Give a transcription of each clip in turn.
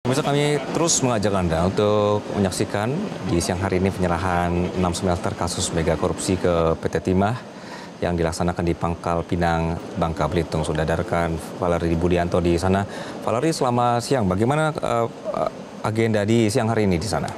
Pemirsa, kami terus mengajak Anda untuk menyaksikan di siang hari ini penyerahan 6 smelter kasus mega korupsi ke PT Timah yang dilaksanakan di Pangkal Pinang, Bangka Belitung. Sudah hadirkan Valery Budianto di sana. Valery, selamat siang. Bagaimana agenda di siang hari ini di sana?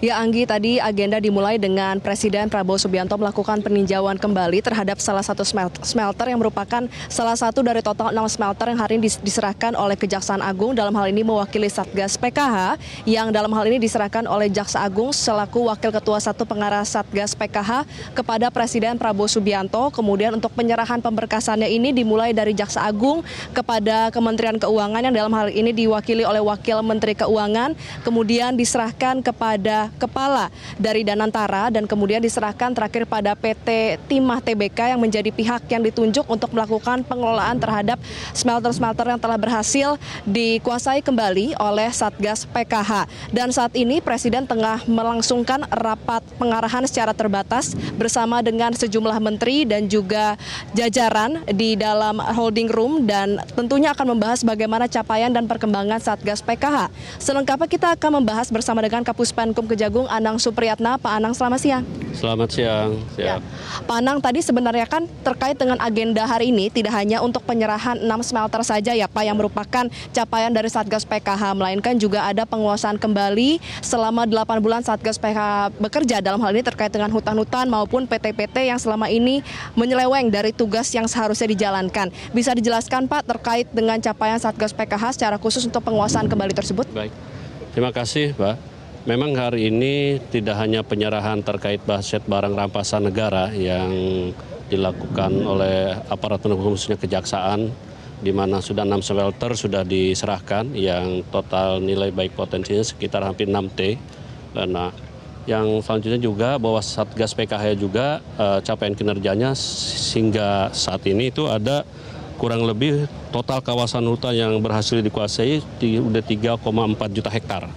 Ya Anggi, tadi agenda dimulai dengan Presiden Prabowo Subianto melakukan peninjauan kembali terhadap salah satu smelter yang merupakan salah satu dari total 6 smelter yang hari ini diserahkan oleh Kejaksaan Agung, dalam hal ini mewakili Satgas PKH, yang dalam hal ini diserahkan oleh Jaksa Agung selaku Wakil Ketua 1 Pengarah Satgas PKH kepada Presiden Prabowo Subianto. Kemudian untuk penyerahan pemberkasannya ini dimulai dari Jaksa Agung kepada Kementerian Keuangan yang dalam hal ini diwakili oleh Wakil Menteri Keuangan, kemudian diserahkan kepada Kepala dari Danantara, dan kemudian diserahkan terakhir pada PT Timah Tbk yang menjadi pihak yang ditunjuk untuk melakukan pengelolaan terhadap smelter-smelter yang telah berhasil dikuasai kembali oleh Satgas PKH. Dan saat ini Presiden tengah melangsungkan rapat pengarahan secara terbatas bersama dengan sejumlah menteri dan juga jajaran di dalam holding room, dan tentunya akan membahas bagaimana capaian dan perkembangan Satgas PKH. Selengkapnya kita akan membahas bersama dengan Kapuspenkum Kejagung Anang Supriyatna. Pak Anang, selamat siang. Selamat siang. Ya. Pak Anang, tadi sebenarnya kan terkait dengan agenda hari ini tidak hanya untuk penyerahan 6 smelter saja ya Pak yang merupakan capaian dari Satgas PKH, melainkan juga ada penguasaan kembali selama 8 bulan Satgas PKH bekerja, dalam hal ini terkait dengan hutan-hutan maupun PT-PT yang selama ini menyeleweng dari tugas yang seharusnya dijalankan. Bisa dijelaskan Pak terkait dengan capaian Satgas PKH secara khusus untuk penguasaan kembali tersebut? Baik, terima kasih Pak. Memang hari ini tidak hanya penyerahan terkait aset barang rampasan negara yang dilakukan oleh aparat penegak hukum khususnya Kejaksaan, di mana sudah 6 smelter sudah diserahkan yang total nilai baik potensinya sekitar hampir 6 T. Nah, yang selanjutnya juga bahwa Satgas PKH juga capaian kinerjanya hingga saat ini itu ada kurang lebih total kawasan hutan yang berhasil dikuasai udah 3,4 juta hektar.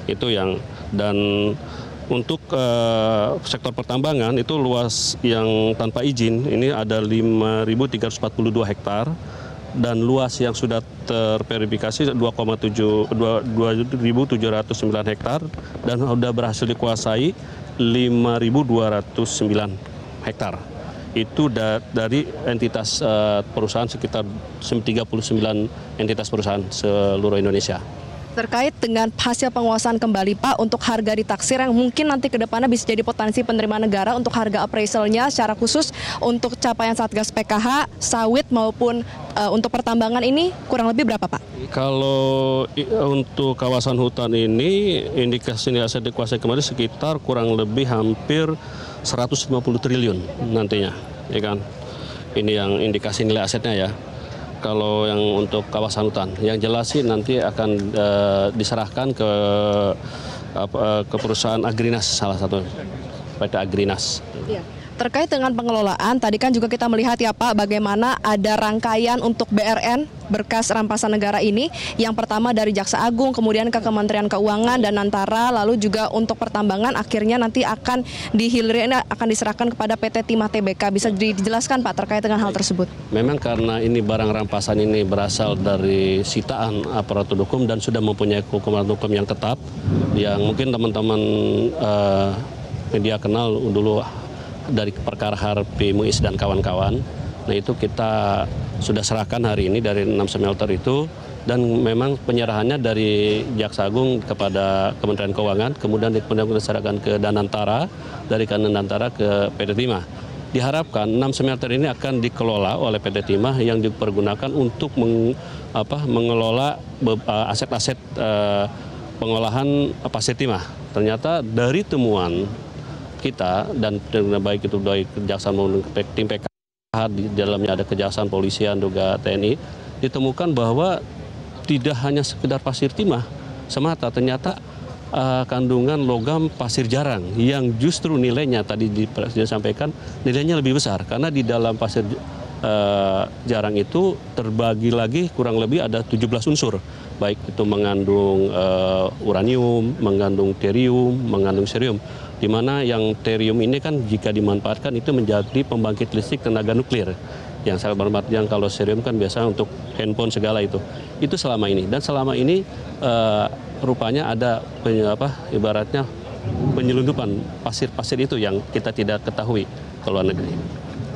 Itu yang, dan untuk sektor pertambangan itu luas yang tanpa izin ini ada 5.342 hektar, dan luas yang sudah terverifikasi 2.709 hektar, dan sudah berhasil dikuasai 5.209 hektar. Itu dari entitas perusahaan sekitar 39 entitas perusahaan seluruh Indonesia. Terkait dengan hasil penguasaan kembali Pak, untuk harga ditaksir yang mungkin nanti ke depannya bisa jadi potensi penerimaan negara untuk harga appraisalnya secara khusus untuk capaian Satgas PKH, sawit maupun untuk pertambangan ini kurang lebih berapa Pak? Kalau untuk kawasan hutan ini indikasi aset dikuasai kembali sekitar kurang lebih hampir 150 triliun nantinya, ya kan? Ini yang indikasi nilai asetnya ya. Kalau yang untuk kawasan hutan, yang jelas sih nanti akan diserahkan ke perusahaan Agrinas, salah satu PT Agrinas. Ya. Terkait dengan pengelolaan, tadi kan juga kita melihat ya Pak bagaimana ada rangkaian untuk BRN, berkas rampasan negara ini. Yang pertama dari Jaksa Agung, kemudian ke Kementerian Keuangan dan Danantara, lalu juga untuk pertambangan akhirnya nanti akan akan diserahkan kepada PT Timah Tbk. Bisa dijelaskan Pak terkait dengan hal tersebut? Memang karena ini barang rampasan ini berasal dari sitaan aparatur hukum dan sudah mempunyai hukuman hukum yang tetap, yang mungkin teman-teman media kenal dulu dari perkara Harvey Muiz dan kawan-kawan. Nah itu kita sudah serahkan hari ini dari 6 smelter itu, dan memang penyerahannya dari Jaksa Agung kepada Kementerian Keuangan, kemudian diserahkan ke Danantara, dari Danantara ke PT Timah. Diharapkan 6 smelter ini akan dikelola oleh PT Timah yang dipergunakan untuk mengelola aset-aset pengolahan pasir Timah. Ternyata dari temuan kita, dan baik itu dari Kejaksaan maupun tim PKH, di dalamnya ada Kejaksaan, Polisian, juga TNI, ditemukan bahwa tidak hanya sekedar pasir Timah semata, ternyata kandungan logam pasir jarang yang justru nilainya tadi disampaikan nilainya lebih besar, karena di dalam pasir jarang itu terbagi lagi kurang lebih ada 17 unsur, baik itu mengandung uranium, mengandung thorium, mengandung cerium. Di mana yang thorium ini kan jika dimanfaatkan itu menjadi pembangkit listrik tenaga nuklir. Yang saya hormat yang kalau serium kan biasa untuk handphone segala itu selama ini. Dan selama ini rupanya ada ibaratnya penyelundupan pasir-pasir itu yang kita tidak ketahui ke luar negeri.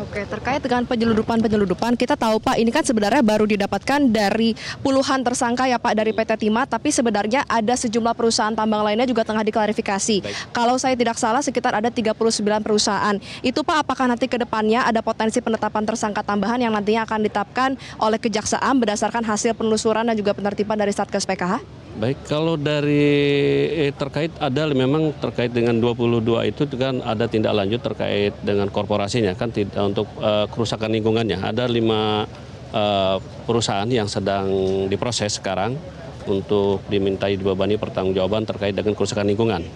Oke, terkait dengan penyelundupan, kita tahu Pak, ini kan sebenarnya baru didapatkan dari puluhan tersangka ya Pak dari PT Timah, tapi sebenarnya ada sejumlah perusahaan tambang lainnya juga tengah diklarifikasi. Baik. Kalau saya tidak salah sekitar ada 39 perusahaan. Itu Pak, apakah nanti ke depannya ada potensi penetapan tersangka tambahan yang nantinya akan ditetapkan oleh Kejaksaan berdasarkan hasil penelusuran dan juga penertiban dari Satgas PKH? Baik, kalau dari terkait ada memang terkait dengan 22 itu kan ada tindak lanjut terkait dengan korporasinya kan tidak untuk kerusakan lingkungannya. Ada 5 perusahaan yang sedang diproses sekarang untuk dimintai dibebani pertanggungjawaban terkait dengan kerusakan lingkungan.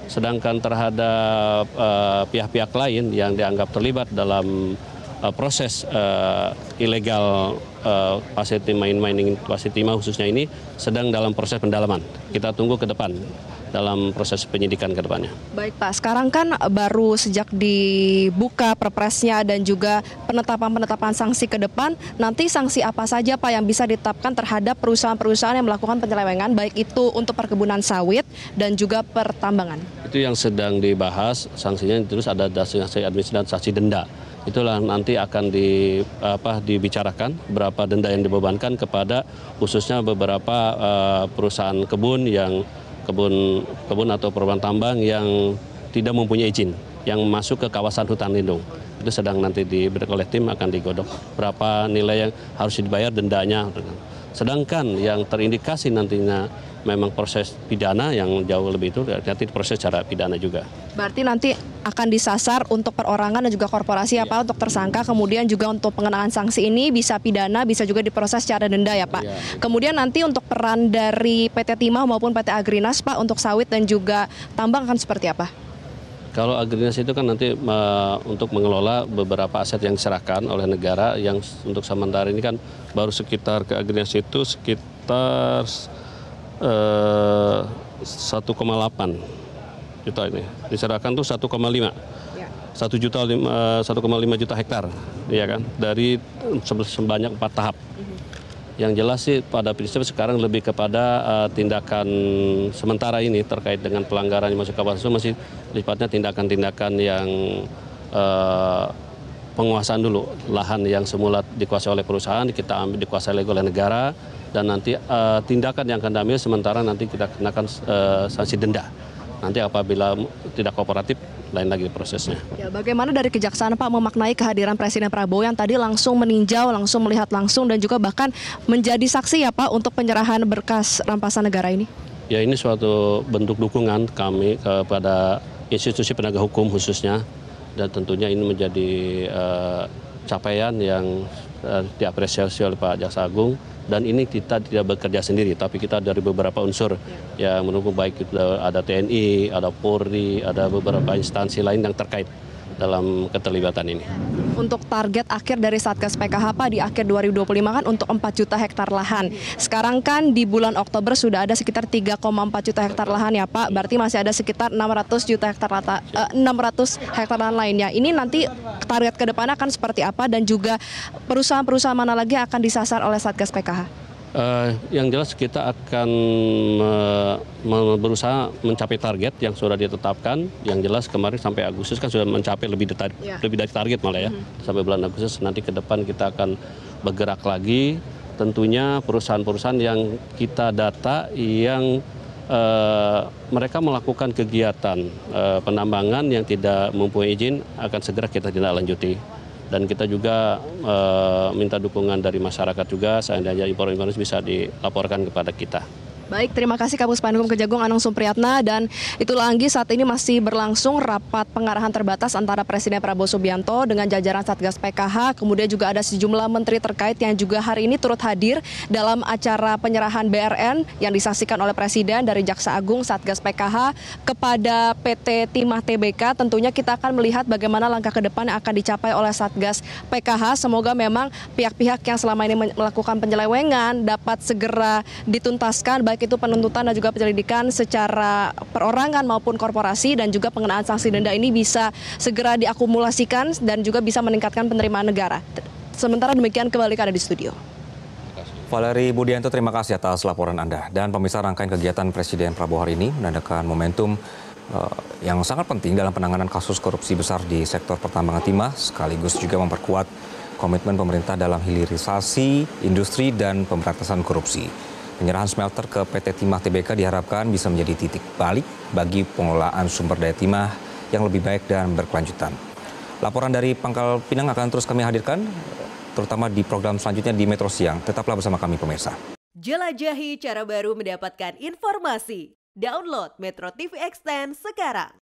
Sedangkan terhadap pihak-pihak lain yang dianggap terlibat dalam proses ilegal fasiliti mining fasiliti timah khususnya ini sedang dalam proses pendalaman. Kita tunggu ke depan dalam proses penyidikan ke depannya. Baik Pak, sekarang kan baru sejak dibuka perpresnya dan juga penetapan sanksi ke depan, nanti sanksi apa saja Pak yang bisa ditetapkan terhadap perusahaan-perusahaan yang melakukan penyelewengan, baik itu untuk perkebunan sawit dan juga pertambangan? Itu yang sedang dibahas, sanksinya terus ada sanksi administrasi dan sanksi denda. Itulah nanti akan dibicarakan berapa denda yang dibebankan kepada khususnya beberapa perusahaan kebun atau perusahaan tambang yang tidak mempunyai izin yang masuk ke kawasan hutan lindung. Itu sedang nanti diberi oleh tim akan digodok berapa nilai yang harus dibayar dendanya. Sedangkan yang terindikasi nantinya memang proses pidana yang jauh lebih itu nanti proses secara pidana juga. Berarti nanti akan disasar untuk perorangan dan juga korporasi ya Pak untuk tersangka, kemudian juga untuk pengenaan sanksi ini bisa pidana, bisa juga diproses secara denda ya Pak. Ya. Kemudian nanti untuk peran dari PT Timah maupun PT Agrinas Pak untuk sawit dan juga tambang akan seperti apa? Kalau Agrinas itu kan nanti untuk mengelola beberapa aset yang diserahkan oleh negara yang untuk sementara ini kan baru sekitar ke Agrinas itu sekitar 1,8 juta ini diserahkan tuh 1,5 1,5 juta hektar ya kan dari sebanyak 4 tahap. Yang jelas sih pada prinsip sekarang lebih kepada tindakan sementara ini terkait dengan pelanggaran yang masuk kawasan itu masih sifatnya tindakan-tindakan yang penguasaan dulu lahan yang semula dikuasai oleh perusahaan kita ambil dikuasai oleh negara. Dan nanti tindakan yang akan diambil sementara nanti kita kenakan sanksi denda. Nanti apabila tidak kooperatif, lain lagi prosesnya. Ya, bagaimana dari Kejaksaan Pak memaknai kehadiran Presiden Prabowo yang tadi langsung meninjau, langsung melihat langsung dan juga bahkan menjadi saksi ya Pak untuk penyerahan berkas rampasan negara ini? Ya ini suatu bentuk dukungan kami kepada institusi penegak hukum khususnya dan tentunya ini menjadi capaian yang diapresiasi oleh Pak Jaksa Agung. Dan ini kita tidak bekerja sendiri, tapi kita dari beberapa unsur yang mendukung baik itu ada TNI, ada Polri, ada beberapa instansi lain yang terkait dalam keterlibatan ini. Untuk target akhir dari Satgas PKH Pak di akhir 2025 kan untuk 4 juta hektar lahan. Sekarang kan di bulan Oktober sudah ada sekitar 3,4 juta hektar lahan ya Pak. Berarti masih ada sekitar 600 hektar lahan lainnya. Ini nanti target ke depannya akan seperti apa dan juga perusahaan-perusahaan mana lagi akan disasar oleh Satgas PKH? Yang jelas kita akan berusaha mencapai target yang sudah ditetapkan. Yang jelas kemarin sampai Agustus kan sudah mencapai lebih dari target malah ya. Sampai bulan Agustus nanti ke depan kita akan bergerak lagi. Tentunya perusahaan-perusahaan yang kita data yang mereka melakukan kegiatan penambangan yang tidak mempunyai izin akan segera kita tindak lanjuti. Dan kita juga minta dukungan dari masyarakat juga, seandainya informasi bisa dilaporkan kepada kita. Baik, terima kasih Kapus Penkum Kejagung Anung Supriyatna. Dan itulah Anggi, saat ini masih berlangsung rapat pengarahan terbatas antara Presiden Prabowo Subianto dengan jajaran Satgas PKH. Kemudian juga ada sejumlah menteri terkait yang juga hari ini turut hadir dalam acara penyerahan BRN yang disaksikan oleh Presiden dari Jaksa Agung Satgas PKH kepada PT Timah Tbk. Tentunya kita akan melihat bagaimana langkah ke depan yang akan dicapai oleh Satgas PKH. Semoga memang pihak-pihak yang selama ini melakukan penyelewengan dapat segera dituntaskan, baik itu penuntutan dan juga penyelidikan secara perorangan maupun korporasi, dan juga pengenaan sanksi denda ini bisa segera diakumulasikan dan juga bisa meningkatkan penerimaan negara. Sementara demikian kembali ke Anda di studio. Valeri Budianto, terima kasih atas laporan Anda. Dan pemirsa, rangkaian kegiatan Presiden Prabowo hari ini menandakan momentum yang sangat penting dalam penanganan kasus korupsi besar di sektor pertambangan timah, sekaligus juga memperkuat komitmen pemerintah dalam hilirisasi industri dan pemberantasan korupsi. Penyerahan smelter ke PT Timah Tbk diharapkan bisa menjadi titik balik bagi pengelolaan sumber daya timah yang lebih baik dan berkelanjutan. Laporan dari Pangkal Pinang akan terus kami hadirkan, terutama di program selanjutnya di Metro Siang. Tetaplah bersama kami pemirsa. Jelajahi cara baru mendapatkan informasi. Download Metro TV Extend sekarang.